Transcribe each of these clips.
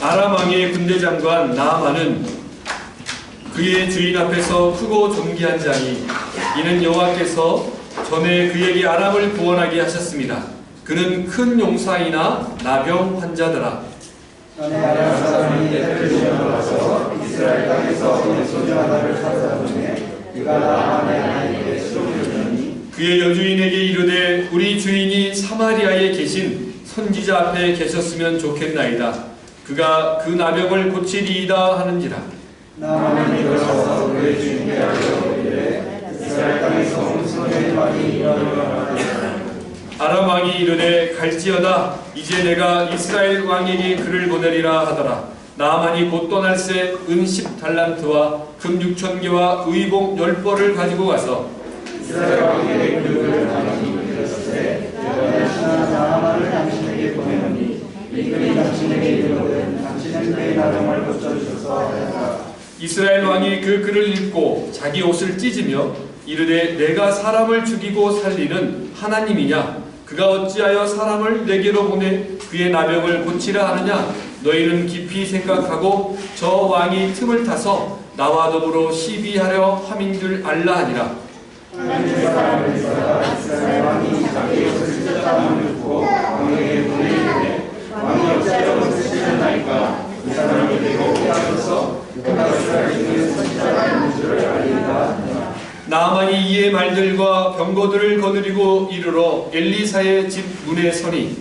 아람 왕의 군대 장관 나아만은 그의 주인 앞에서 크고 존귀한 자니 이는 여호와께서 전에 그에게 아람을 구원하게 하셨습니다. 그는 큰 용사이나 나병 환자더라. 전에 아람 사람이 에벨리온에 와서 이스라엘 땅에서 소중하다를 찾아보매 그가 나아만의 하나님께 수종이르니 그의 여주인에게 이르되 우리 주인이 사마리아에 계신 선지자 앞에 계셨으면 좋겠나이다. 그가 그 나병을 고치리이다 하는지라. 나아만이 일어나서 그의 주인께 알려오기를 이스라엘 땅에서 온 소년의 말이 이러하노라. 아람 왕이 이르되 갈지어다. 이제 내가 이스라엘 왕에게 그를 보내리라 하더라. 나아만이 곧 떠날새 은 10달란트와 금 6,000개와 의복 10벌을 가지고 가서 이스라엘 왕에게 그를 하나님이 이르시되 여호와의 신하 나아만을 당신에게 보내노니 이 글이 당신에게 이르거든 당신은 그의 나병을 고쳐주소서 하였다. 이스라엘 왕이 그 글을 읽고 자기 옷을 찢으며 이르되 내가 사람을 죽이고 살리는 하나님이냐? 그가 어찌하여 사람을 내게로 보내 그의 나병을 고치라 하느냐? 너희는 깊이 생각하고 저 왕이 틈을 타서 나와 더불어 시비하려 함인 줄 알라 하니라. 하나님의 사람을 있어라. 이스라엘 왕이 자기의 옷을 찢었다함을 듣고 왕에게 보내이르되 왕이 어찌하여 옷을 찢었나이까? 이 사람을 내고 피하셔서 그가 이스라엘 중에 선지자가 있는 줄을 알리이다. 나아만이 이의 말들과 병거들을 거느리고 이르러 엘리사의 집 문에 서니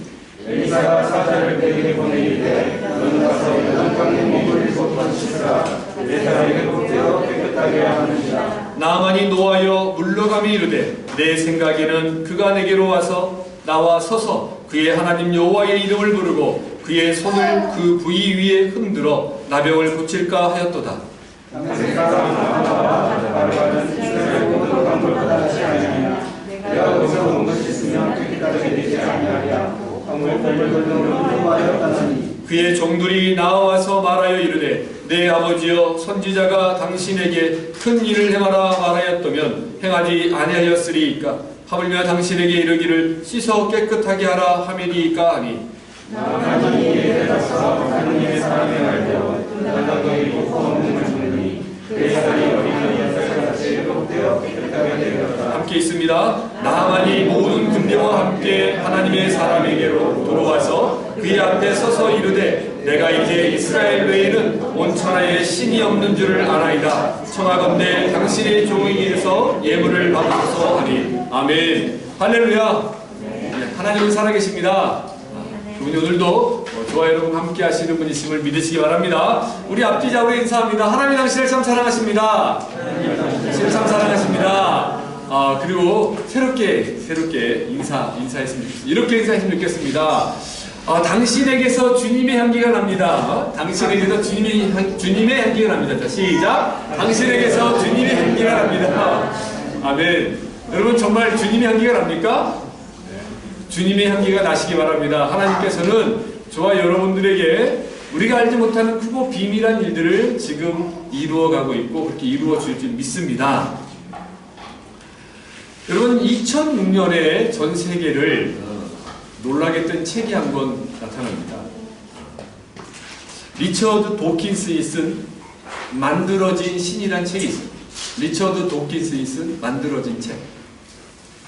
엘리사가 사자를 그에게 보내이르되 너는 가서 이런 강의 몸을 일곱번 씻으라. 내 사람에게 복되어 깨끗하게 하느니라. 나아만이 노하여 물러가며 이르되 내 생각에는 그가 내게로 와서 나와 서서 그의 하나님 여호와의 이름을 부르고 그의 손을 그 부위 위에 흔들어 나병을 고칠까 하였도다. 당신 사람은 나와 바로가는 이스라엘 모든 강물보다 낫지 아니하냐. 내가 거기서 몸을 씻으면 깨끗하게 되지 아니하랴. 강물 벌벌벌벌 흘러하였다니. 그의 종들이 나와서 말하여 이르되 내 아버지여 선지자가 당신에게 큰 일을 행하라 말하였다면 행하지 아니하였으리이까. 하물며 당신에게 이르기를 씻어 깨끗하게 하라 함이리이까 하니 나아만이 이에 대답하여 하나님의 사람의 말대로 나가거기 복고 몸을 주니 그의 살이 어린아이 6살같이 복되어 깨끗하게 되었다. 함께 있습니다. 나아만이 모든 군대와 함께 하나님의 사람에게로 돌아와서 그의 앞에 서서 이르되 내가 이제 이스라엘 외에는 온 천하에 신이 없는 줄을 아나이다. 청하건대 당신의 종에게서 예물을 받으소서 하니 아멘. 할렐루야. 하나님은 살아계십니다. 우리 오늘도 저와 여러분 함께 하시는 분 있음을 믿으시기 바랍니다. 우리 앞뒤좌우로 인사합니다. 하나님 당신을 참 사랑하십니다. 당신을 참 사랑하십니다. 그리고 새롭게 인사했으면 좋겠습니다. 이렇게 인사했으면 좋겠습니다. 당신에게서 주님의 향기가 납니다. 당신에게서 주님의 향기가 납니다. 자, 시작. 당신에게서 주님의 향기가 납니다. 아멘. 여러분 정말 주님의 향기가 납니까? 주님의 향기가 나시기 바랍니다. 하나님께서는 저와 여러분들에게 우리가 알지 못하는 크고 비밀한 일들을 지금 이루어가고 있고 그렇게 이루어 줄 줄 믿습니다. 여러분 2006년에 전 세계를 놀라게 했던 책이 한 권 나타납니다. 리처드 도킨스이 쓴 만들어진 신이라는 책이 있습니다. 리처드 도킨스이 쓴 만들어진 책.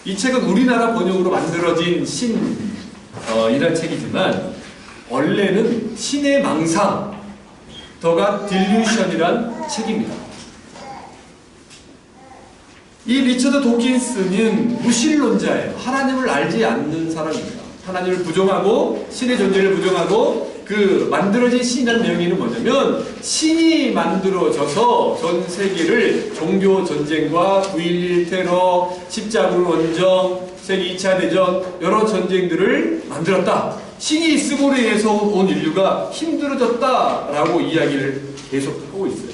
이 책은 우리나라 번역으로 만들어진 신이라는 책이지만 원래는 신의 망상, 더가 딜루션이란 책입니다. 이 리처드 도킨스는 무신론자예요. 하나님을 알지 않는 사람입니다. 하나님을 부정하고 신의 존재를 부정하고 그 만들어진 신이라는 내용이 뭐냐면 신이 만들어져서 전 세계를 종교 전쟁과 9.11 테러, 십자군 원정, 세계 2차 대전 여러 전쟁들을 만들었다. 신이 있음으로 인해서 온 인류가 힘들어졌다라고 이야기를 계속하고 있어요.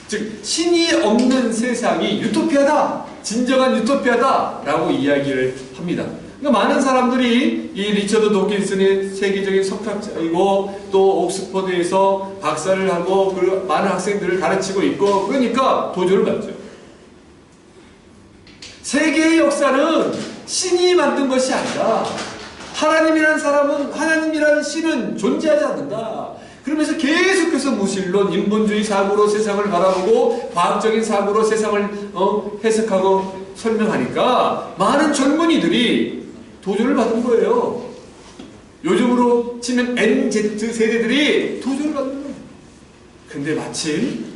즉 신이 없는 세상이 유토피아다. 진정한 유토피아다라고 이야기를 합니다. 그러니까 많은 사람들이 이 리처드 도킨슨의 세계적인 석학자이고 또 옥스퍼드에서 박사를 하고 그 많은 학생들을 가르치고 있고 그러니까 도전을 받죠. 세계의 역사는 신이 만든 것이 아니라 하나님이라는 신은 존재하지 않는다. 그러면서 계속해서 무신론, 인본주의 사고로 세상을 바라보고 과학적인 사고로 세상을 해석하고 설명하니까 많은 젊은이들이 도전을 받은 거예요. 요즘으로 치면 NZ 세대들이 도전을 받는 거예요. 근데 마침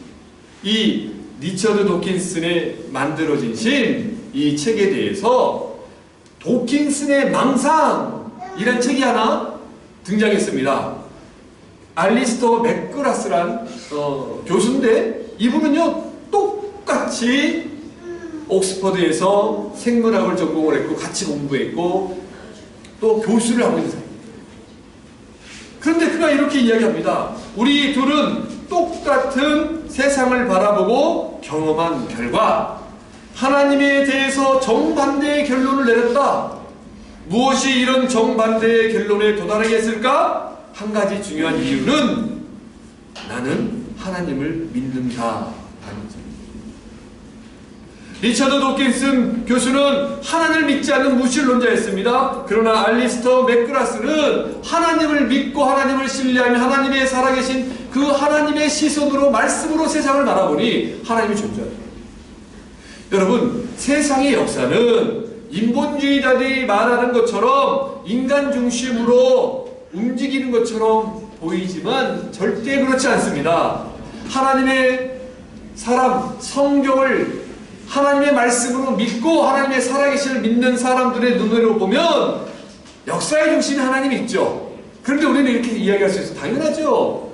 이 리처드 도킨슨의 만들어진 이 책에 대해서 도킨슨의 망상이란 책이 하나 등장했습니다. 알리스터 맥그라스란 교수인데 이분은요 똑같이 옥스퍼드에서 생물학을 전공을 했고 같이 공부했고 또 교수를 하고 있는 사람입니다. 그런데 그가 이렇게 이야기합니다. 우리 둘은 똑같은 세상을 바라보고 경험한 결과 하나님에 대해서 정반대의 결론을 내렸다. 무엇이 이런 정반대의 결론에 도달하게 했을까? 한 가지 중요한 이유는 나는 하나님을 믿는다. 리처드 도킨슨 교수는 하나님을 믿지 않는 무신론자였습니다. 그러나 알리스터 맥그라스는 하나님을 믿고 하나님을 신뢰하며 하나님의 살아계신 그 하나님의 시선으로 말씀으로 세상을 바라보니 하나님이 존재합니다. 여러분, 세상의 역사는 인본주의자들이 말하는 것처럼 인간 중심으로 움직이는 것처럼 보이지만 절대 그렇지 않습니다. 하나님의 사람, 성경을 하나님의 말씀으로 믿고 하나님의 살아계심을 믿는 사람들의 눈으로 보면 역사의 중심에 하나님이 있죠. 그런데 우리는 이렇게 이야기할 수 있어요. 당연하죠.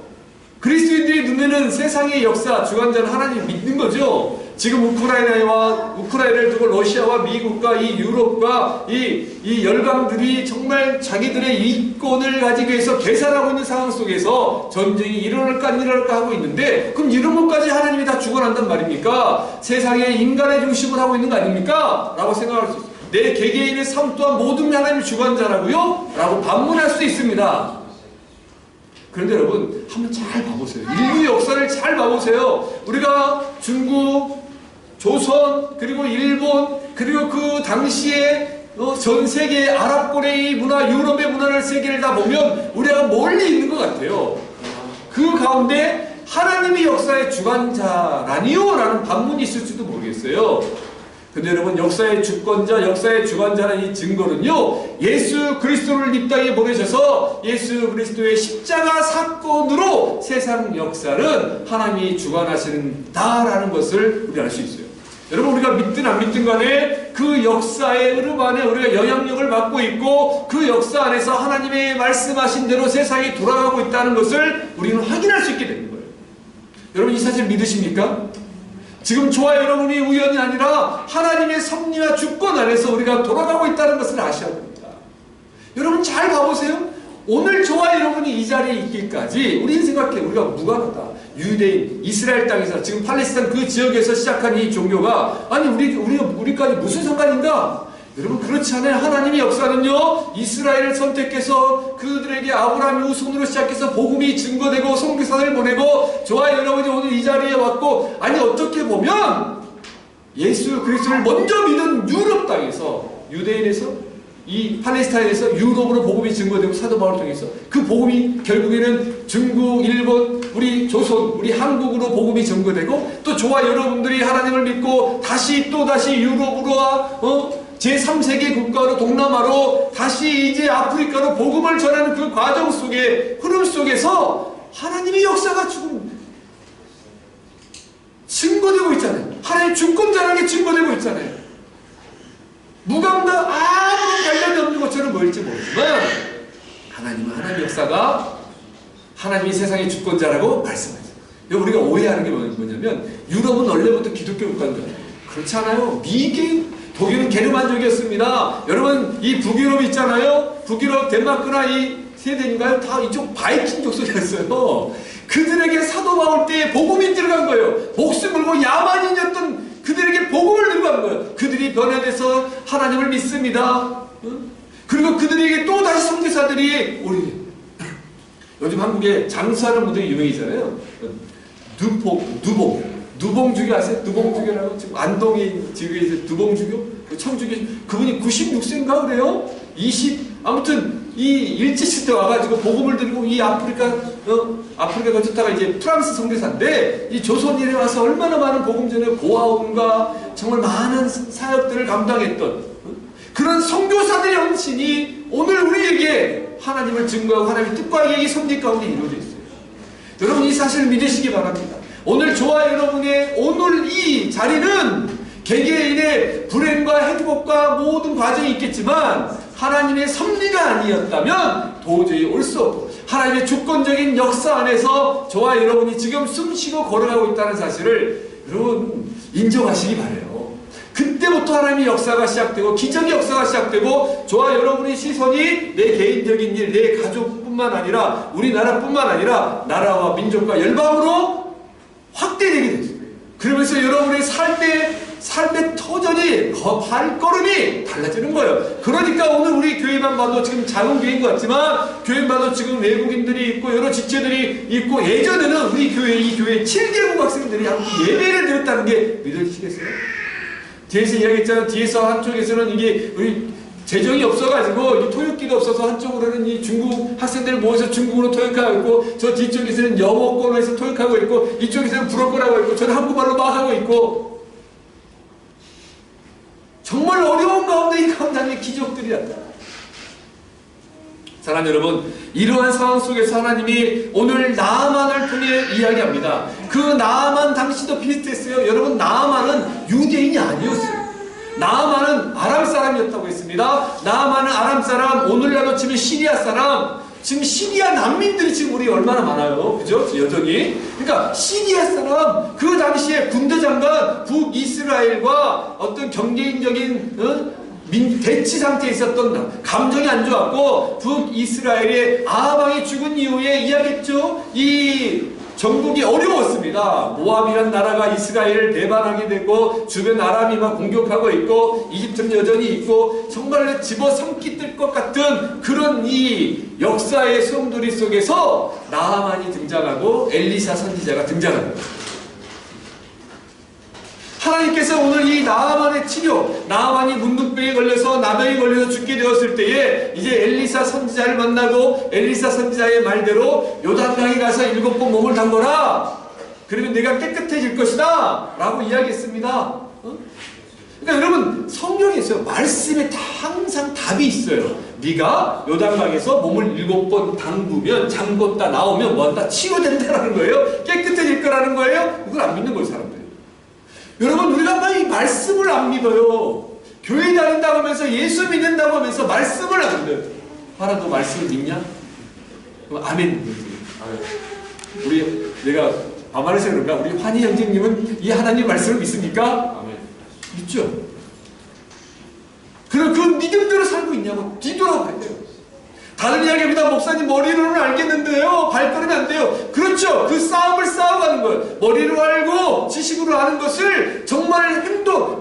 그리스도인들의 눈에는 세상의 역사 주관자는 하나님을 믿는 거죠. 지금 우크라이나를 두고 러시아와 미국과 이 유럽과 이 열강들이 정말 자기들의 이권을 가지기 위해서 계산하고 있는 상황 속에서 전쟁이 일어날까 안 일어날까 하고 있는데, 그럼 이런 것까지 하나님이 다 주관한단 말입니까? 세상에 인간의 중심을 하고 있는 거 아닙니까? 라고 생각할 수 있어요. 내 개개인의 삶 또한 모든 하나님의 주관자라고요? 라고 반문할 수도 있습니다. 그런데 여러분, 한번 잘 봐보세요. 인류 역사를 잘 봐보세요. 우리가 중국, 조선, 그리고 일본, 그리고 그 당시에 전 세계 아랍권의 문화, 유럽의 문화를 세계를 다 보면 우리가 멀리 있는 것 같아요. 그 가운데 하나님이 역사의 주관자라니요? 라는 반문이 있을지도 모르겠어요. 근데 여러분, 역사의 주권자, 역사의 주관자라는 이 증거는요, 예수 그리스도를 이 땅에 보내셔서 예수 그리스도의 십자가 사건으로 세상 역사를 하나님이 주관하신다라는 것을 우리가 알 수 있어요. 여러분, 우리가 믿든 안 믿든 간에 그 역사의 흐름 안에 우리가 영향력을 받고 있고 그 역사 안에서 하나님의 말씀하신 대로 세상이 돌아가고 있다는 것을 우리는 확인할 수 있게 되는 거예요. 여러분, 이 사실 믿으십니까? 지금 저와 여러분이 우연이 아니라 하나님의 섭리와 주권 안에서 우리가 돌아가고 있다는 것을 아셔야 됩니다. 여러분, 잘 봐보세요. 오늘 저와 여러분이 이 자리에 있기까지 우리는 생각해, 우리가 무관하다. 유대인, 이스라엘 땅에서 지금 팔레스타인 그 지역에서 시작한 이 종교가 아니 우리까지 무슨 상관인가? 여러분, 그렇지 않아요. 하나님의 역사는요, 이스라엘을 선택해서 그들에게 아브라함의 후손으로 시작해서 복음이 증거되고 선교사를 보내고 저와 여러분이 오늘 이 자리에 왔고, 아니 어떻게 보면 예수 그리스도를 먼저 믿은 유럽 땅에서, 유대인에서 이 팔레스타인에서 유럽으로 복음이 증거되고 사도 바울을 통해서 그 복음이 결국에는 중국, 일본, 우리 조선, 우리 한국으로 복음이 증거되고, 또 저와 여러분들이 하나님을 믿고 다시 유럽으로 제3세계 국가로 동남아로 다시 이제 아프리카로 복음을 전하는 그 과정 속에, 흐름 속에서 하나님의 역사가 지금 증거되고 있잖아요. 하나님의 주권자라는 게 증거되고 있잖아요. 무감과 아무런 관련이 없는 것처럼 보일지 모르지만 하나님은 하나님의 역사가 하나님이 세상의 주권자라고 말씀하세요. 우리가 오해하는 게 뭐냐면 유럽은 원래부터 기독교 국가인데 그렇지 않아요. 미국, 독일은 게르만족이었습니다. 여러분, 이 북유럽 있잖아요. 북유럽, 덴마크나 이 세대인가요? 다 이쪽 바이킹 족속이었어요. 그들에게 사도 바울 때 복음이 들어간 거예요. 목숨 걸고 야만인이었던 그들에게 복음을 들고 간 거예요. 그들이 변화돼서 하나님을 믿습니다. 그리고 그들에게 또 다시 선교사들이 우리 요즘 한국에 장수하는 분들이 유명이잖아요. 누봉주교 아세요? 누봉주교라고 지금 안동에 지금 누봉주교, 청주교, 그분이 96세인가 그래요? 아무튼 일제 때 와가지고 복음을 들고 이 아프리카 거쳤다가 이제 프랑스 선교사인데 이 조선인에 와서 얼마나 많은 복음 전에 고아원과 정말 많은 사역들을 감당했던 그런 선교사들의 헌신이 오늘 우리에게 하나님을 증거하고 하나님의 뜻과 계획이 성립 가운데 이루어져 있어요. 여러분 이 사실을 믿으시기 바랍니다. 오늘 저와 여러분의 오늘 이 자리는 개개인의 불행과 행복과 모든 과정이 있겠지만 하나님의 섭리가 아니었다면 도저히 올 수 없고 하나님의 주권적인 역사 안에서 저와 여러분이 지금 숨쉬고 걸어가고 있다는 사실을 여러분 인정하시기 바라요. 그때부터 하나님의 역사가 시작되고 기적의 역사가 시작되고 저와 여러분의 시선이 내 개인적인 일, 내 가족뿐만 아니라 우리나라뿐만 아니라 나라와 민족과 열방으로 확대되게 됐어요. 그러면서 여러분의 삶의 터전이 발걸음이 달라지는 거예요. 그러니까 오늘 우리 교회만 봐도 지금 작은 교회인 것 같지만 교회만 봐도 지금 외국인들이 있고 여러 지체들이 있고 예전에는 우리 교회 이 교회 7개국 학생들이 함께 예배를 드렸다는 게 믿어지시겠어요? 뒤에서 이야기했잖아요. 뒤에서 한쪽에서는 이게 우리 재정이 없어가지고 토익기도 없어서 한쪽으로는 이 중국 학생들을 모아서 중국어로 토익하고 있고 저 뒤쪽에서는 영어권으로 해서 토익하고 있고 이쪽에서는 불어권을 하고 있고 저는 한국말로 막 하고 있고 정말 어려운 가운데 이 가운데 하나님의 기적들이 나타나. 사랑하는 여러분, 이러한 상황 속에서 하나님이 오늘 나아만을 통해 이야기합니다. 그 나아만 당시도 비슷했어요. 여러분 나아만은 유대인이 아니었어요. 나아만은 아람 사람이었다고 했습니다. 나아만은 아람 사람, 오늘날로 치면 시리아 사람. 지금 시리아 난민들이 지금 우리 얼마나 많아요. 그죠? 여전히. 그러니까 시리아 사람, 그 당시에 군대 장관 북이스라엘과 어떤 경제적인 대치 상태에 있었던 감정이 안 좋았고 북이스라엘의 아합왕이 죽은 이후에 이야기했죠. 이 정국이 어려웠습니다. 모압이란 나라가 이스라엘을 배반하게 되고 주변 아람이 막 공격하고 있고 이집트는 여전히 있고 정말 집어삼키 뜰 것 같은 그런 이 역사의 소용돌이 속에서 나아만이 등장하고 엘리사 선지자가 등장합니다. 하나님께서 오늘 이 나아만의 치료, 나아만이 문둥병에 걸려서 나병에 걸려서 죽게 되었을 때에 이제 엘리사 선지자를 만나고 엘리사 선지자의 말대로 요단강에 가서 7번 몸을 담궈라. 그러면 내가 깨끗해질 것이다 라고 이야기했습니다. 그러니까 여러분 성경에서 말씀에 항상 답이 있어요. 네가 요단강에서 몸을 7번 담그면 잠궜다 나오면 뭐한다? 치유된다라는 거예요. 깨끗해질 거라는 거예요. 그걸 안 믿는 거예요 사람들이. 여러분 우리가 이 말씀을 안 믿어요. 교회 다닌다고 하면서 예수 믿는다고 하면서 말씀을 안 믿어요. 하나 너 말씀을 믿냐? 그럼 아멘. 우리 내가 아말해서 그런가? 우리 환희 형제님은 이 하나님 말씀을 믿습니까? 아멘. 믿죠? 그럼 그 믿음대로 살고 있냐고 뒤돌아봐야 돼요. 다른 이야기입니다. 목사님 머리로는 알겠는데요. 발걸음이 안 돼요. 그렇죠. 그 싸움을 싸워가는 거예요. 머리로 알고 지식으로 아는 것을 정말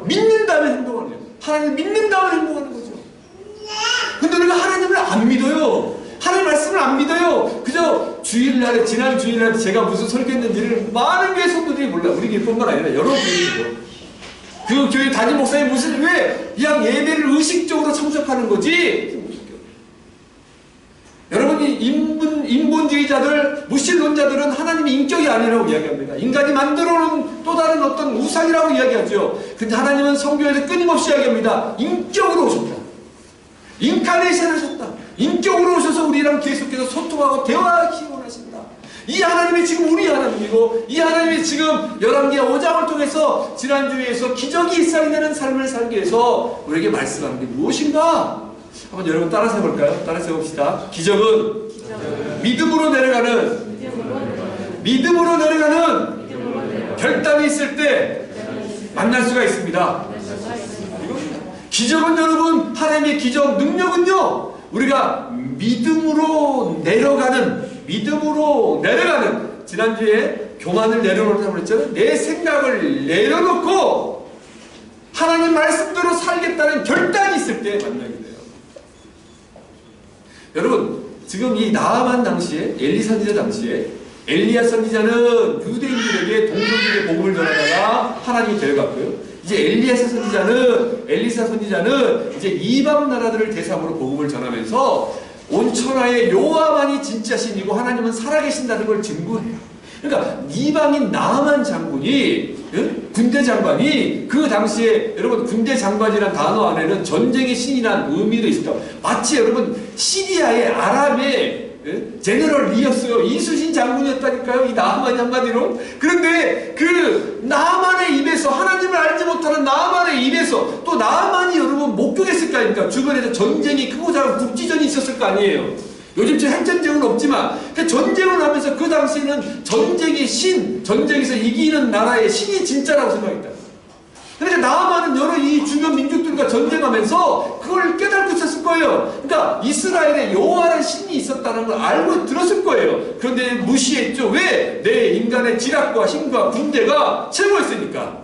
믿는다면 행동하는 거예요. 하나님을 믿는다면 행동하는 거죠. 근데 우리가 하나님을 안 믿어요. 하나님 말씀을 안 믿어요. 그저 주일날에 지난 주일날에 제가 무슨 설교했는지를 많은 교회 성도들이 몰라요. 우리 교회뿐만 아니라 여러 교회이고 그 교회 담임 목사님 왜 그냥 예배를 의식적으로 참석하는 거지? 여러분이 인본주의자들, 무신론자들은 하나님의 인격이 아니라고 이야기합니다. 인간이 만들어놓은 또 다른 어떤 우상이라고 이야기하죠. 근데 하나님은 성경에서 끊임없이 이야기합니다. 인격으로 오셨다. 인카네이션 하셨다. 인격으로 오셔서 우리랑 계속해서 소통하고 대화하기 원하신다. 이 하나님이 지금 우리 하나님이고 이 하나님이 지금 열왕기하 5장을 통해서 지난주에서 기적이 일상되는 삶을 살기 위해서 우리에게 말씀하는 게 무엇인가? 한번 여러분 따라서 해볼까요? 따라서 해봅시다. 기적은 믿음으로 내려가는 결단이 있을 때 만날 수가 있습니다. 기적은 여러분 하나님의 기적 능력은요 우리가 믿음으로 내려가는 지난주에 교만을 내려놓는다고 그랬잖아요. 내 생각을 내려놓고 하나님 말씀대로 살겠다는 결단이 있을 때 만나게 돼요. 여러분 지금 이 나아만 당시에 엘리 선지자 당시에 엘리야 선지자는 유대인들에게 동족에게 복음을 전하다가 하나님이 데려갔고요. 이제 엘리사 선지자는 이제 이방 나라들을 대상으로 복음을 전하면서 온 천하의 여호와만이 진짜 신이고 하나님은 살아계신다는 걸 증거해요. 그러니까 이방인 나아만 장군이, 군대 장관이 그 당시에, 여러분 군대 장관이란 단어 안에는 전쟁의 신이라는 의미도 있습니다. 마치 여러분 시리아의 아람의 제너럴 리였어요. 이수신 장군이었다니까요. 이 나아만이 한마디로. 그런데 그 나아만의 입에서, 하나님을 알지 못하는 나아만의 입에서, 또 나아만이 여러분 목격했을 거 아닙니까? 주변에서 전쟁이 크고 작은 국지전이 있었을 거 아니에요. 요즘처럼 핵전쟁은 없지만 전쟁을 하면서 그 당시에는 전쟁의 신, 전쟁에서 이기는 나라의 신이 진짜라고 생각했다. 그러니까 나아만은 여러 이 주변 민족들과 전쟁하면서 그걸 깨닫고 있었을 거예요. 그러니까 이스라엘에 여호와라는 신이 있었다는 걸 알고 들었을 거예요. 그런데 무시했죠. 왜? 내 인간의 지략과 힘과 군대가 최고였으니까.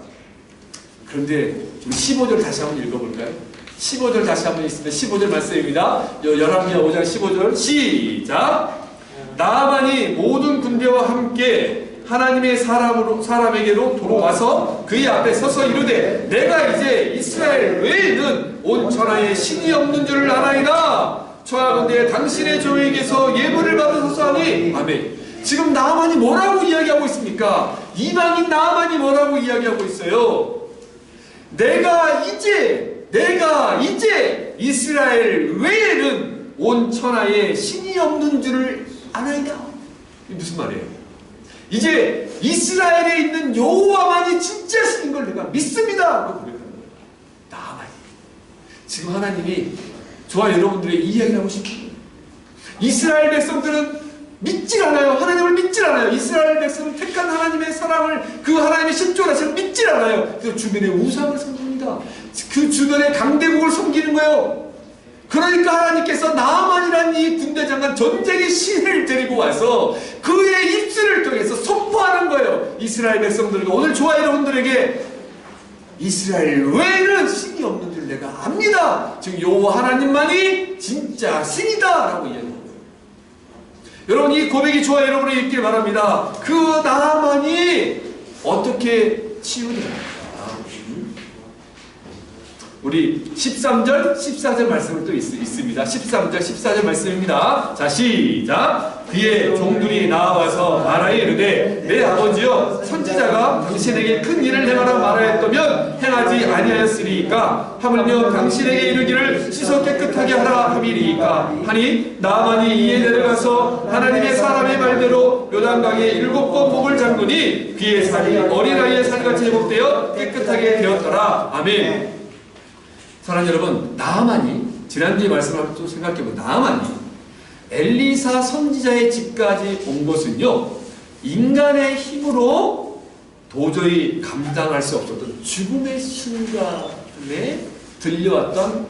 그런데 우리 15절 다시 한번 읽어볼까요? 15절 다시 한번 있습니다. 15절 말씀입니다. 열왕기하 5장 15절 시작. 나아만이 모든 군대와 함께 하나님의 사람에게로 돌아와서 그의 앞에 서서 이르되 내가 이제 이스라엘 외에는 온 천하에 신이 없는 줄을 아나이다. 청하건대 당신의 종에게서 예물을 받으소서 하니 아멘. 지금 나아만이 뭐라고 이야기하고 있습니까? 이방인 나아만이 뭐라고 이야기하고 있어요? 내가 이제 이스라엘 외에는 온 천하에 신이 없는 줄을 아나이다. 이게 무슨 말이에요? 이제 이스라엘에 있는 여호와만이 진짜 신인 걸 내가 믿습니다. 나아만이. 지금 하나님이 저와 여러분들의 이야기를 하고 싶어요. 이스라엘 백성들은 믿질 않아요. 하나님을 믿질 않아요. 이스라엘 백성은 택한 하나님의 사랑을, 그 하나님의 신조라서 믿질 않아요. 그래서 주변에 우상을 섬깁니다. 그 주변에 강대국을 섬기는 거예요. 그러니까 하나님께서 나아만이라는 이 군대 장관, 전쟁의 신을 데리고 와서 그의 입술을 통해서 선포하는 거예요. 이스라엘 백성들과 오늘 저와 여러분들에게 이스라엘 외에는 신이 없는 줄 내가 압니다. 지금 여호와 하나님만이 진짜 신이다 라고 이야기합니다. 여러분 이 고백이 저와 여러분에게 있길 바랍니다. 그 나아만이 어떻게 치유되는가? 우리 13절, 14절 말씀을 또 있습니다. 13절, 14절 말씀입니다. 자, 시작! 그의 종들이 나와서 말하여 이르되 내 아버지여 선지자가 당신에게 큰 일을 행하라 말하였다면 행하지 아니하였으리이까 하물며 당신에게 이르기를 씻어 깨끗하게 하라 함이리이까 하니 나아만이 이에 내려가서 하나님의 사람의 말대로 요단강에 7번 목을 잠그니 그의 살이 어린아이의 살같이 회복되어 깨끗하게 되었더라. 아멘. 사랑하는 여러분, 나아만이 지난주에 말씀을 좀 생각해보면 나아만이 엘리사 선지자의 집까지 온 것은요 인간의 힘으로 도저히 감당할 수 없었던 죽음의 순간에 들려왔던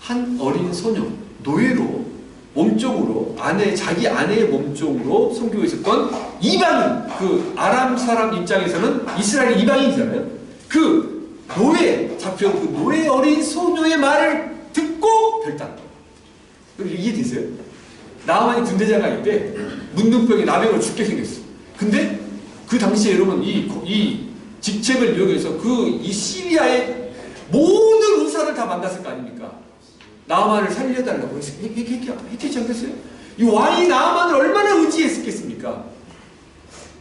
한 어린 소녀, 노예로 몸종으로 자기 아내의 몸종으로 섬기고 있었던 이방인, 그 아람 사람 입장에서는 이스라엘 이방인이잖아요. 그 노예, 잡혀온 그 노예 어린 소녀의 말을 듣고 결단. 이해되세요? 나아만이 군대장관일 때 문둥병에 나병으로 죽게 생겼어. 근데 그 당시에 여러분 이 직책을 이용해서 이 시리아의 모든 의사를 다 만났을 거 아닙니까? 나아만을 살려달라고 했겠지 않겠어요? 이 왕이 나아만을 얼마나 의지했겠습니까?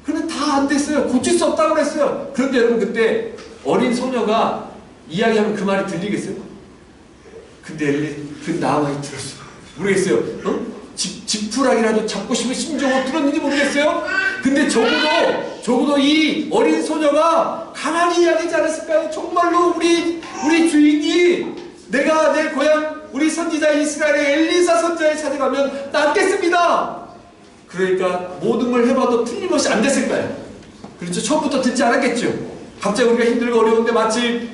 그런데 다 안 됐어요. 고칠 수 없다고 그랬어요. 그런데 여러분 그때 어린 소녀가 이야기하면 그 말이 들리겠어요? 근데 그 나아만이 들었어. 모르겠어요. 지푸라기라도 잡고 싶은 심정으로 들었는지 모르겠어요? 근데 적어도 이 어린 소녀가 가만히 이야기하지 않았을까요? 정말로 우리 주인이 내가 내 고향 우리 선지자 이스라엘의 엘리사 선지자에 찾아가면 낫겠습니다. 그러니까 모든 걸 해봐도 틀림없이 안 됐을 거예요. 그렇죠? 처음부터 듣지 않았겠죠? 갑자기 우리가 힘들고 어려운데 마치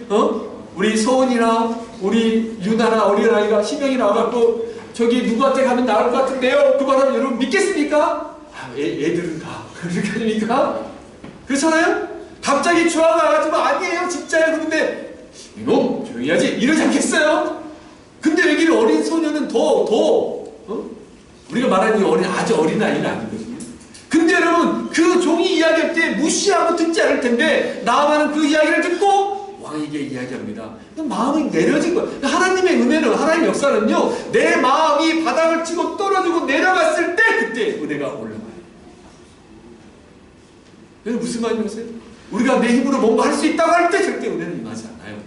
우리 서은이나 우리 유나나 어린아이가 희명이 나와갖고 저기 누구한테 가면 나을 것 같은데요? 그 말하면 여러분 믿겠습니까? 애들은 가. 그렇게 하십니까? 그렇잖아요? 갑자기 주화가 와가지고 아니에요 진짜예요. 그런데 이놈 조용히 하지 이러지 않겠어요? 근데 여기는 어린 소녀는 우리가 말하는 이 아주 어린아이는 아니거든요. 근데 여러분 그 종이 이야기할 때 무시하고 듣지 않을 텐데 나아만은 그 이야기를 듣고 왕에게 이야기합니다. 마음이 내려진 거예요. 하나님의 은혜는, 하나님의 역사는요, 내 마음이 바닥을 치고 떨어지고 내려갔을 때 그때 은혜가 올라가요. 무슨 말이세요? 우리가 내 힘으로 뭔가 할 수 있다고 할 때 절대 은혜는 임하지 않아요.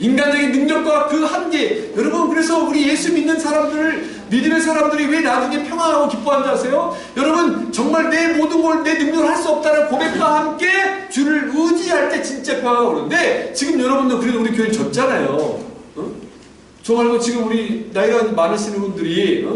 인간적인 능력과 그 한계. 여러분, 그래서 우리 예수 믿는 사람들, 믿음의 사람들이 왜 나중에 평안하고 기뻐하는지 아세요? 여러분, 정말 내 모든 걸, 내 능력을 할 수 없다는 고백과 함께 주를 의지할 때 진짜 평안하고 그러는데, 지금 여러분도 그래도 우리 교회 졌잖아요. 어? 저 말고 지금 우리 나이가 많으시는 분들이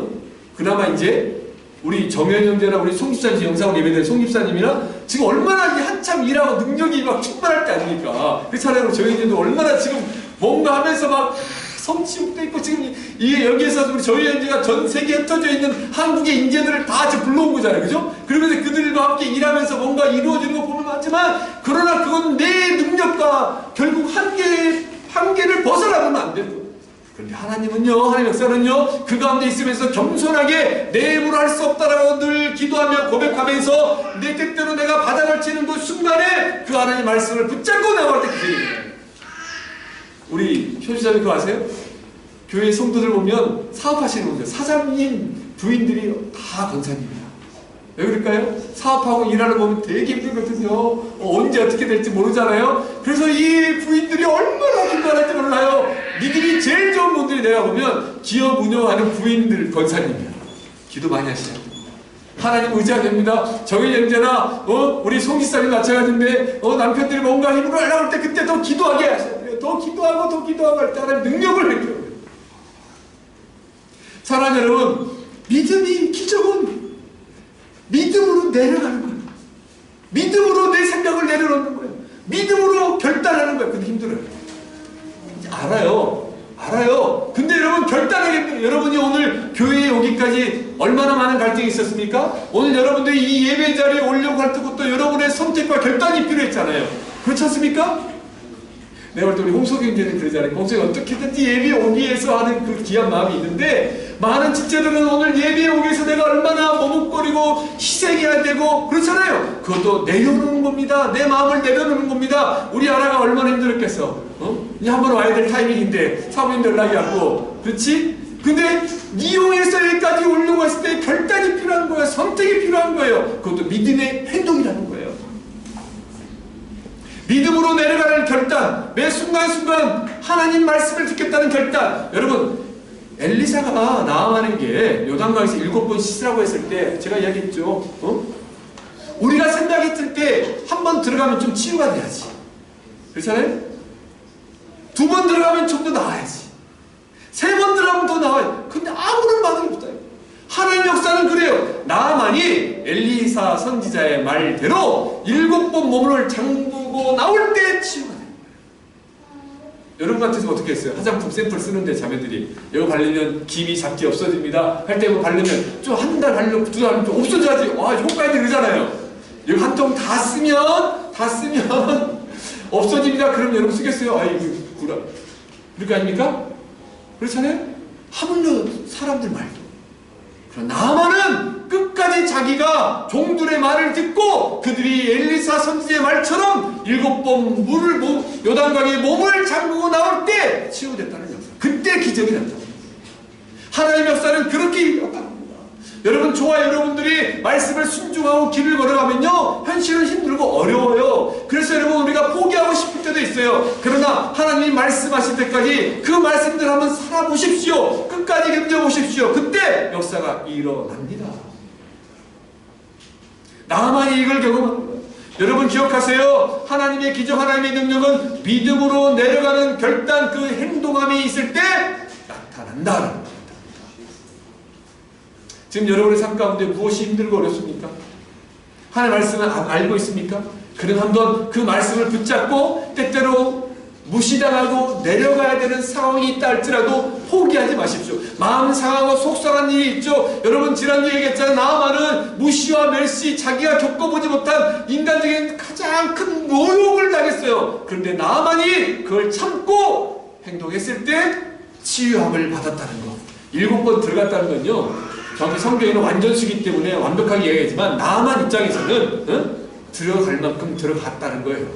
그나마 이제 우리 정현 형제나 우리 송집사님, 영상으로 예배된 송집사님이나 지금 얼마나 한참 일하고 능력이 막 충만할 때 아닙니까? 그렇잖아요. 저희 형제도 얼마나 지금 뭔가 하면서 막 성취욕도 있고, 지금 이게 여기에서 우리 저희 형제가 전 세계에 흩어져 있는 한국의 인재들을 다 지금 불러온 거잖아요. 그죠? 그러면서 그들과 함께 일하면서 뭔가 이루어지는 거 보면 맞지만, 그러나 그건 내 능력과 결국 한계를 벗어나면 안 되는 거예요. 그런데 하나님은요, 하나님의 역사는요, 그 가운데 있으면서 겸손하게 내 힘으로 할 수 없다라고 늘 기도하며 고백하면서 내 뜻대로 내가 바닥을 치는 그 순간에 그 하나님의 말씀을 붙잡고 나갈 때 그들입니다. 우리 효주자님 그거 아세요? 교회 성도들 보면 사업하시는 분들, 사장님 부인들이 다 권사님이야. 왜 그럴까요? 사업하고 일하는 거 보면 되게 힘들거든요. 언제 어떻게 될지 모르잖아요. 그래서 이 부인들이 얼마나 기뻐할지 몰라요. 믿음이 제일 좋은 분들이 내가 보면 기업 운영하는 부인들 권사님이야. 기도 많이 하시죠. 하나님 의지가 됩니다. 정의 형제나 우리 송지사님 마찬가지인데 남편들이 뭔가 힘으로 하려고 할 때 그때 더 기도하게 하셔야 돼요. 더 기도하고 할 때 하나님 능력을 베풀어요. 사랑하는 여러분, 믿음이 기적은 믿음으로 내려가는 거예요. 믿음으로 내 생각을 내려놓는 거예요. 믿음으로 결단하는 거예요. 근데 힘들어요. 알아요. 근데 여러분, 결단하기 힘들어요. 여러분이 오늘 교회에 오기까지 얼마나 많은 갈등이 있었습니까? 오늘 여러분들이 이 예배 자리에 오려고 할 때부터 여러분의 선택과 결단이 필요했잖아요. 그렇지 않습니까? 내가 볼 때 우리 홍석이 형제는 그러잖아요. 홍석이 어떻게든지 예배에 오기 위해서 하는 그 귀한 마음이 있는데, 많은 집제들은 오늘 예배에 오기 위해서 내가 얼마나 머뭇거리고 희생해야 되고 그렇잖아요. 그것도 내려놓는 겁니다. 내 마음을 내려놓는 겁니다. 우리 아라가 얼마나 힘들었겠어. 이제 한번 와야 될 타이밍인데 사모님도 연락이 왔고, 그렇지? 근데 이용해서 여기까지 오려고 했을 때 결단이 필요한 거예요. 선택이 필요한 거예요. 그것도 믿음의 행동이라는 거예요. 믿음으로 내려가는 결단, 매 순간순간 하나님 말씀을 듣겠다는 결단. 여러분, 엘리사가 나아만에게 요단강에서 7번 씻으라고 했을 때 제가 이야기했죠. 우리가 생각했을 때 한 번 들어가면 좀 치유가 돼야지. 그렇잖아요? 2번 들어가면 좀 더 나아야지. 3번 들어가면 더 나아요. 근데 아무런 반응이 없어요. 하나님의 역사는 그래요. 나아만이 엘리사 선지자의 말대로 7번 몸을 잠그고 나올 때 치유가 돼요. 여러분 같아서 어떻게 했어요? 화장품 샘플 쓰는데 자매들이 이거 바르면 김이 잡티 없어집니다 할 때 이거 바르면 좀 한 달 바르면 2달 바르면 좀 없어져야지. 효과 있는 그러잖아요. 이거 한 통 다 쓰면 없어집니다. 그럼 여러분 쓰겠어요? 아이고 구라. 그렇게 아닙니까? 그렇잖아요? 하물며 사람들 말도. 그러나 나아만은 끝까지 자기가 종들의 말을 듣고 그들이 엘리사 선지자의 말처럼 7번 요단강에 몸을 잠그고 나올 때 치유됐다는 역사. 그때 기적이 났다. 하나님의 역사는 그렇게 일어났다. 여러분, 저와 여러분들이 말씀을 순종하고 길을 걸어가면요, 현실은 힘들고 어려워요. 그래서 여러분, 우리가 포기하고 싶을 때도 있어요. 그러나 하나님이 말씀하실 때까지 그 말씀들 한번 살아보십시오. 끝까지 견뎌보십시오. 그때 역사가 일어납니다. 나만이 이걸 경험한 거예요. 여러분 기억하세요. 하나님의 기적, 하나님의 능력은 믿음으로 내려가는 결단, 그 행동함이 있을 때 나타난다는 겁니다. 지금 여러분의 삶 가운데 무엇이 힘들고 어렵습니까? 하나님의 말씀을 알고 있습니까? 그럼 한번 그 말씀을 붙잡고 때때로 무시당하고 내려가야 되는 상황이 있다 할지라도 포기하지 마십시오. 마음 상하고 속상한 일이 있죠. 여러분 지난주에 얘기했잖아요. 나아만은 무시와 멸시, 자기가 겪어보지 못한 인간적인 가장 큰 모욕을 당했어요. 그런데 나아만이 그걸 참고 행동했을 때 치유함을 받았다는 거. 7번 들어갔다는 건요, 정확히 성경에는 완전수기 때문에 완벽하게 얘기하지만 나아만 입장에서는 들어갈 만큼 들어갔다는 거예요.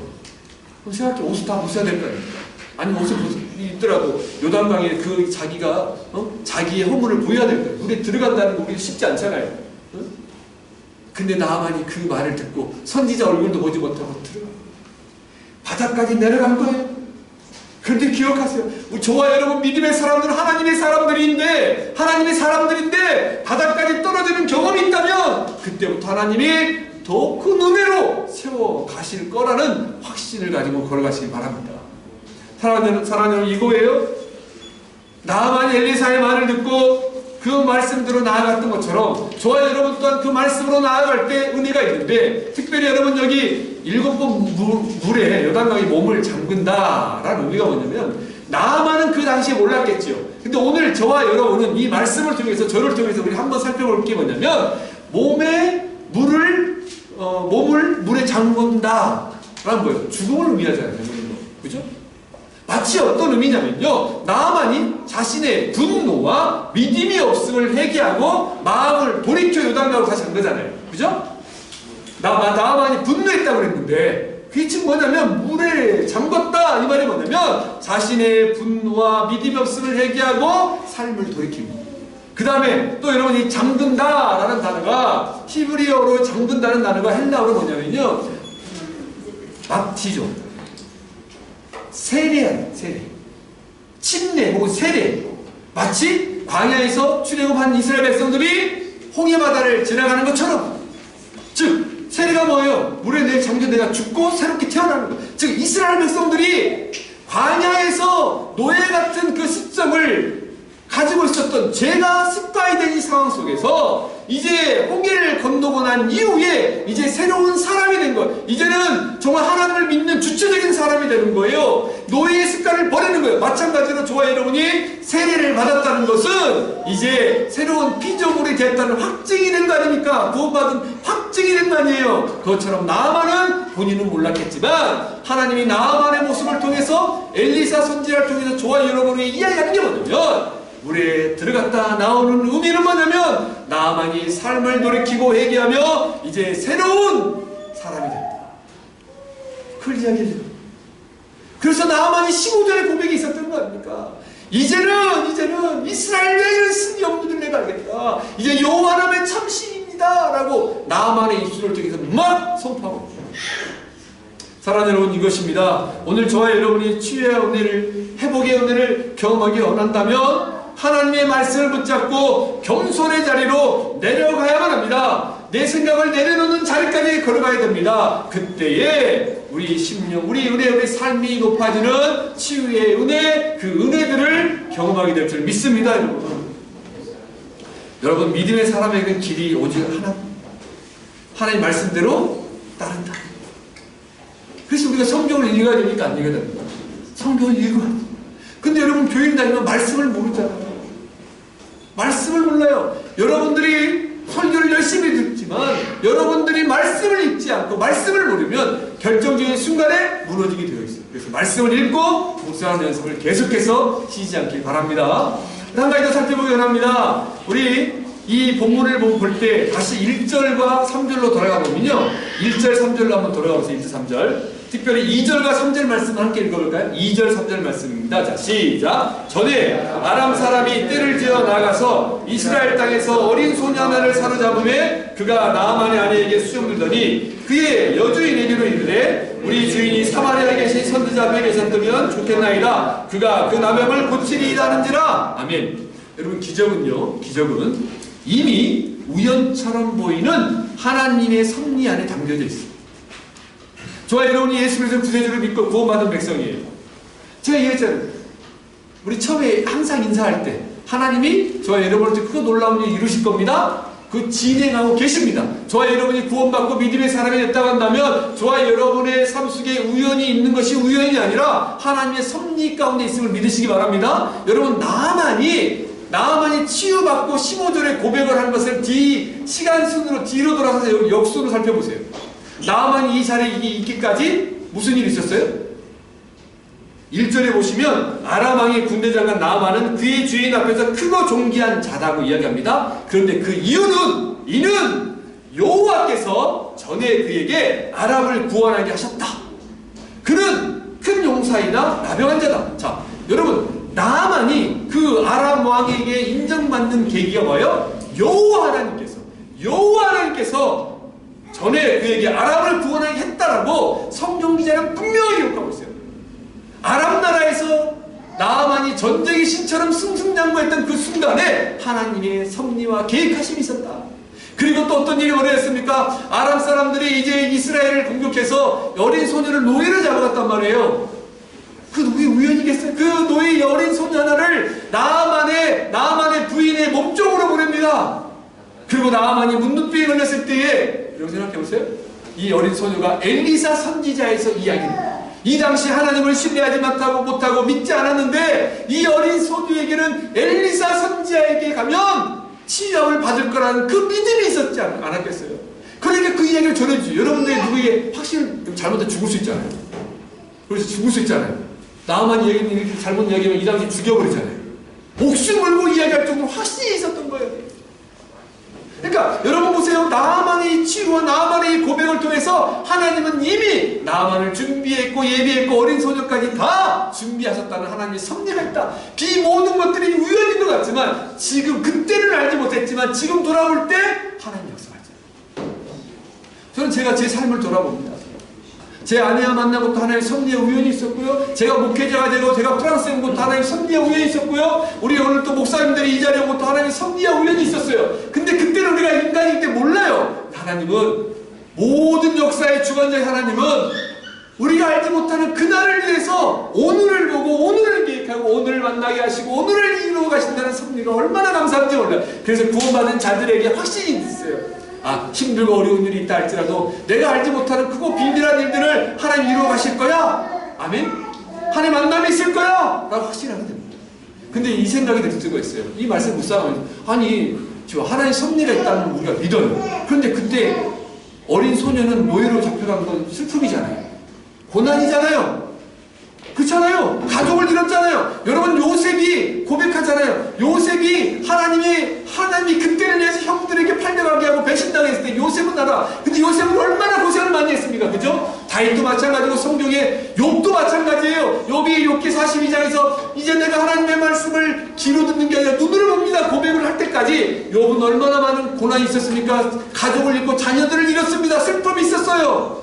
그럼 생각해, 옷을 다 벗어야 될 거 아닙니까? 아니면 옷을 입더라도 요단강에 그 자기가 자기의 허물을 보여야 될 거예요. 물에 들어간다는 거 우리 쉽지 않잖아요. 근데 나만이 그 말을 듣고 선지자 얼굴도 보지 못하고 들어가 바닥까지 내려간 거예요. 그런데 기억하세요. 저와 여러분 믿음의 사람들은 하나님의 사람들인데 바닥까지 떨어지는 경험이 있다면 그때부터 하나님이 더 큰 은혜로 세워 가실 거라는 확신을 가지고 걸어가시기 바랍니다. 사랑하는 여러분, 이거예요. 나만이 엘리사의 말을 듣고 그 말씀대로 나아갔던 것처럼 저와 여러분 또한 그 말씀으로 나아갈 때 은혜가 있는데, 특별히 여러분 여기 7번 물에 요단강이 몸을 잠근다라는 의미가 뭐냐면, 나만은 그 당시에 몰랐겠죠. 근데 오늘 저와 여러분은 이 말씀을 통해서, 저를 통해서 우리 한번 살펴볼 게 뭐냐면, 몸을 물에 잠근다라는 거예요. 죽음을 의미하잖아요. 그죠? 마치 어떤 의미냐면요, 나만이 자신의 분노와 믿음이 없음을 회개하고 마음을 돌이켜 요단강으로 다시 간 거잖아요. 그죠? 나만이 분노했다고 그랬는데, 그게 지금 뭐냐면 물에 잠궜다 이 말이 뭐냐면 자신의 분노와 믿음이 없음을 회개하고 삶을 돌이킵니다. 그 다음에 또 여러분, 이 잠든다 라는 단어가, 히브리어로 잠든다는 단어가 헬라어로 뭐냐면요, 밥티조, 세례, 침례 혹은 세례. 마치 광야에서 출애굽한 이스라엘 백성들이 홍해바다를 지나가는 것처럼, 즉 세례가 뭐예요? 물에 내일 잠겨 내가 죽고 새롭게 태어나는 것. 즉 이스라엘 백성들이 광야에서 노예 같은 그 습성을 가지고 있었던, 죄가 습관이 된 이 상황 속에서 이제 홍해를 건너고 난 이후에 이제 새로운 사람이 된 것, 이제는 정말 하나님을 믿는 주체적인 사람이 되는 거예요. 노예의 습관을 버리는 거예요. 마찬가지로 저와 여러분이 세례를 받았다는 것은 이제 새로운 피조물이 됐다는 확증이 된 거 아닙니까? 구원받은 확증이 된 거 아니에요. 그것처럼 나아만은 본인은 몰랐겠지만 하나님이 나아만의 모습을 통해서, 엘리사 선지자를 통해서 저와 여러분이 이야기하는 게 뭐냐면, 물에 들어갔다 나오는 의미는 뭐냐면 나만이 삶을 돌이키고 회개하며 이제 새로운 사람이 된다. 그걸 이야기해요. 그래서 나만이 15절의 고백이 있었던 거 아닙니까? 이제는 이스라엘 외에는 신이 없는 줄 내가 알겠다. 이제 여호와 하나님의 참 신입니다 라고 나만의 입술을 통해서 막 선포하고 있습니다. 사랑하는 여러분, 이것입니다. 오늘 저와 여러분이 치유의 은혜를, 회복의 은혜를 경험하기 원한다면 하나님의 말씀을 붙잡고 겸손의 자리로 내려가야만 합니다. 내 생각을 내려놓는 자리까지 걸어가야 됩니다. 그때에 우리 심령, 우리 은혜, 우리 삶이 높아지는 치유의 은혜, 그 은혜들을 경험하게 될 줄 믿습니다. 여러분, 믿음의 사람에게는 길이 오직 하나, 하나님의 말씀대로 따른다. 그래서 우리가 성경을 읽어야 됩니까? 안 읽어야 됩니까? 성경을 읽어야 됩니다. 근데 여러분, 교인 다니면 말씀을 모르잖아요. 말씀을 몰라요. 여러분들이 설교를 열심히 듣지만 여러분들이 말씀을 읽지 않고 말씀을 모르면 결정적인 순간에 무너지게 되어 있어요. 그래서 말씀을 읽고 묵상하는 연습을 계속해서 쉬지 않길 바랍니다. 한 가지 더 살펴보기 원합니다. 우리 이 본문을 볼 때 다시 1절과 3절로 돌아가 보면요, 1절, 3절로 한번 돌아가 보세요. 1절, 3절. 특별히 2절과 3절 말씀을 함께 읽어볼까요? 2절, 3절 말씀입니다. 자, 시작. 전에 아람 사람이 떼를 지어 나가서 이스라엘 땅에서 어린 소녀 하나를 사로잡음에 그가 나아만의 아내에게 수종들더니 그의 여주인에게로 이르되 우리 주인이 사마리아에 계신 선지자 앞에 계셨다면 좋겠나이다. 그가 그 남염을 고치리이다 하는지라. 아멘. 여러분, 기적은 이미 우연처럼 보이는 하나님의 섭리 안에 담겨져 있습니다. 저와 여러분이 예수 그리스도 구세주를 믿고 구원받은 백성이에요. 제가 얘기했잖아요. 우리 처음에 항상 인사할 때 하나님이 저와 여러분을 그 놀라운 일 이루실 겁니다. 그 진행하고 계십니다. 저와 여러분이 구원받고 믿음의 사람이 됐다고 한다면 저와 여러분의 삶 속에 우연이 있는 것이 우연이 아니라 하나님의 섭리 가운데 있음을 믿으시기 바랍니다. 여러분, 나아만이 치유받고 15절에 고백을 한 것을 시간 순으로 뒤로 돌아서서 역순으로 살펴보세요. 나아만이 이 자리에 있기까지 무슨 일이 있었어요? 1절에 보시면 아람 왕의 군대장관 나아만은 그의 주인 앞에서 크고 존귀한 자다고 이야기합니다. 그런데 그 이는 여호와께서 전에 그에게 아람을 구원하게 하셨다. 그는 큰 용사이나 나병한 자다. 자, 여러분, 나만이 그 아람 왕에게 인정받는 계기가 뭐예요? 여호와 하나님께서 전에 그에게 아람을 구원하게 했다라고 성경 기자는 분명히 기록하고 있어요. 아람 나라에서 나만이 전쟁의 신처럼 승승장구했던 그 순간에 하나님의 섭리와 계획하심이 있었다. 그리고 또 어떤 일이 벌어졌습니까? 아람 사람들이 이제 이스라엘을 공격해서 어린 소녀를 노예로 잡아갔단 말이에요. 그 그게 우연이겠어요? 그 노예 어린 소녀 하나를 나아만의 부인의 몸쪽으로 보냅니다. 그리고 나아만이 문둥병에 걸렸을 때에, 여러분 생각해보세요. 이 어린 소녀가 엘리사 선지자에서 이야기합니다. 이 당시 하나님을 신뢰하지 못하고 믿지 않았는데 이 어린 소녀에게는 엘리사 선지자에게 가면 치유함을 받을 거라는 그 믿음이 있었지 않았겠어요? 그러니까 그 이야기를 전해주죠. 여러분들이 누구에게 확신 잘못해 죽을 수 있잖아요. 그래서 죽을 수 있잖아요. 나만 이렇게 잘못 이야기하면 이 당시 죽여버리잖아요. 목숨 걸고 이야기할 정도로 확신이 있었던 거예요. 그러니까 여러분 보세요. 나만의 치유와 나만의 고백을 통해서 하나님은 이미 나만을 준비했고 예비했고 어린 소녀까지 다 준비하셨다는 하나님의 섭리가 있다. 이 모든 것들이 우연인 것 같지만 지금 그때는 알지 못했지만 지금 돌아볼 때 하나님 역사하죠. 저는 제가 제 삶을 돌아봅니다. 제 아내와 만난 것도 하나님의 섭리의 우연이 있었고요. 제가 목회자가 되고 제가 프랑스에 온 것도 하나님의 섭리의 우연이 있었고요. 우리 오늘 또 목사님들이 이 자리에 온 것도 하나님의 섭리의 우연이 있었어요. 근데 그때는 우리가 인간이기 때문에 몰라요. 하나님은 모든 역사의 주관자의 하나님은 우리가 알지 못하는 그날을 위해서 오늘을 보고 오늘을 계획하고 오늘을 만나게 하시고 오늘을 이루어 가신다는 섭리가 얼마나 감사한지 몰라요. 그래서 구원받은 자들에게 확신이 있어요. 힘들고 어려운 일이 있다 할지라도 내가 알지 못하는 크고 비밀한 일들을 하나님 이루어 가실 거야. 아멘. 하나님 만남이 있을 거야 라고 확신하게 됩니다. 근데 이 생각이 들 수가 있어요. 이 말씀 묵상하면 아니 지금 하나님 섭리가 있다는 걸 우리가 믿어요. 그런데 그때 어린 소녀는 노예로 잡혀간 건 슬픔이잖아요. 고난이잖아요. 그렇잖아요. 가족을 잃었잖아요. 여러분 요셉이 고백하잖아요. 요셉이 하나님이 그때를 위해서 형들에게 팔려가게 하고 배신당했을 때 요셉은 나라. 근데 요셉은 얼마나 고생을 많이 했습니까? 그죠? 다윗도 마찬가지고 성경에 욥도 마찬가지예요. 욥이 욥기 42장에서 이제 내가 하나님의 말씀을 귀로 듣는 게 아니라 눈으로 봅니다 고백을 할 때까지 욥은 얼마나 많은 고난이 있었습니까? 가족을 잃고 자녀들을 잃었습니다. 슬픔이 있었어요.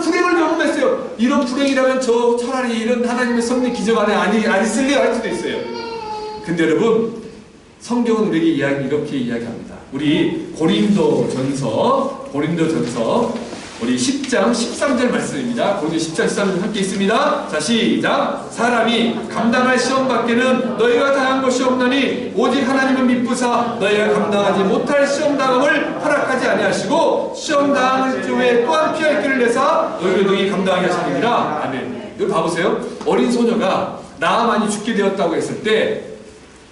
불행을 경험했어요. 이런 불행이라면 저 차라리 이런 하나님의 섭리 기적 안에 안 있을래요 할 수도 있어요. 근데 여러분 성경은 우리에게 이렇게 이야기합니다. 우리 고린도전서 우리 10장 13절 말씀입니다. 고린도 10장 13절 함께 있습니다. 자 시작. 사람이 감당할 시험 밖에는 너희가 당한 것이 없나니 오직 하나님은 미쁘사 너희가 감당하지 못할 시험 당함을 허락하지 아니하시고 시험 당할 중에 또한 피할 길을 내사 너희를 능히 감당하게 하시느니라. 아멘. 여기 봐보세요. 어린 소녀가 나아만이 죽게 되었다고 했을 때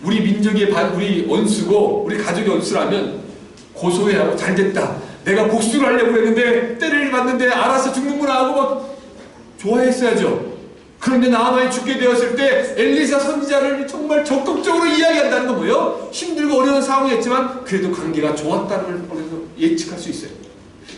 우리 민족의 우리 원수고 우리 가족의 원수라면 고소해하고 잘됐다. 내가 복수를 하려고 했는데 때를 맞는데 알아서 죽는구나 하고 막 좋아했어야죠. 그런데 나아만이 죽게 되었을 때 엘리사 선지자를 정말 적극적으로 이야기한다는 건 뭐예요? 힘들고 어려운 상황이었지만 그래도 관계가 좋았다는 걸 예측할 수 있어요.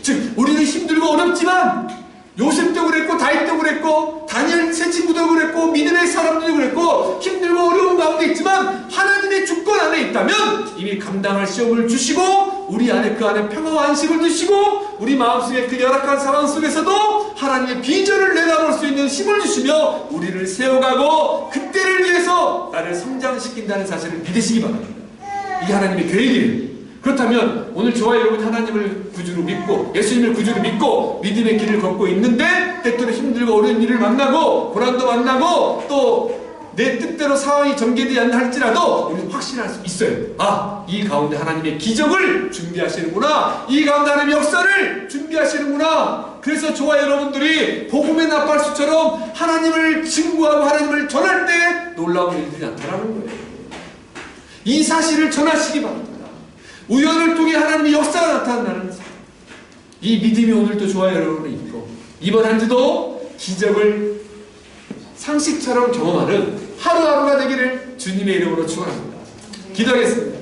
즉 우리는 힘들고 어렵지만 요셉도 그랬고 다윗도 그랬고 다니엘 세 친구도 그랬고 믿음의 사람들도 그랬고 힘들고 어려운 가운데 있지만 하나님의 주권 안에 있다면 이미 감당할 시험을 주시고 우리 안에 그 안에 평화와 안식을 주시고 우리 마음속에 그 열악한 상황 속에서도 하나님의 비전을 내다볼 수 있는 힘을 주시며 우리를 세워가고 그때를 위해서 나를 성장시킨다는 사실을 믿으시기 바랍니다. 이게 하나님의 계획이에요. 그렇다면 오늘 저와 여러분 하나님을 구주로 믿고 예수님을 구주로 믿고 믿음의 길을 걷고 있는데 때때로 힘들고 어려운 일을 만나고 고난도 만나고 또 내 뜻대로 상황이 전개되지 않나 할지라도 우리는 확신할 수 있어요. 이 가운데 하나님의 기적을 준비하시는구나. 이 가운데 하나님의 역사를 준비하시는구나. 그래서 저와 여러분들이 복음의 나팔수처럼 하나님을 증거하고 하나님을 전할 때 놀라운 일들이 나타나는 거예요. 이 사실을 전하시기 바랍니다. 우연을 통해 하나님의 역사가 나타난다는 이 믿음이 오늘도 저와 여러분을 있고 이번 한 주도 기적을 상식처럼 경험하는 하루하루가 되기를 주님의 이름으로 축원합니다. 기도하겠습니다.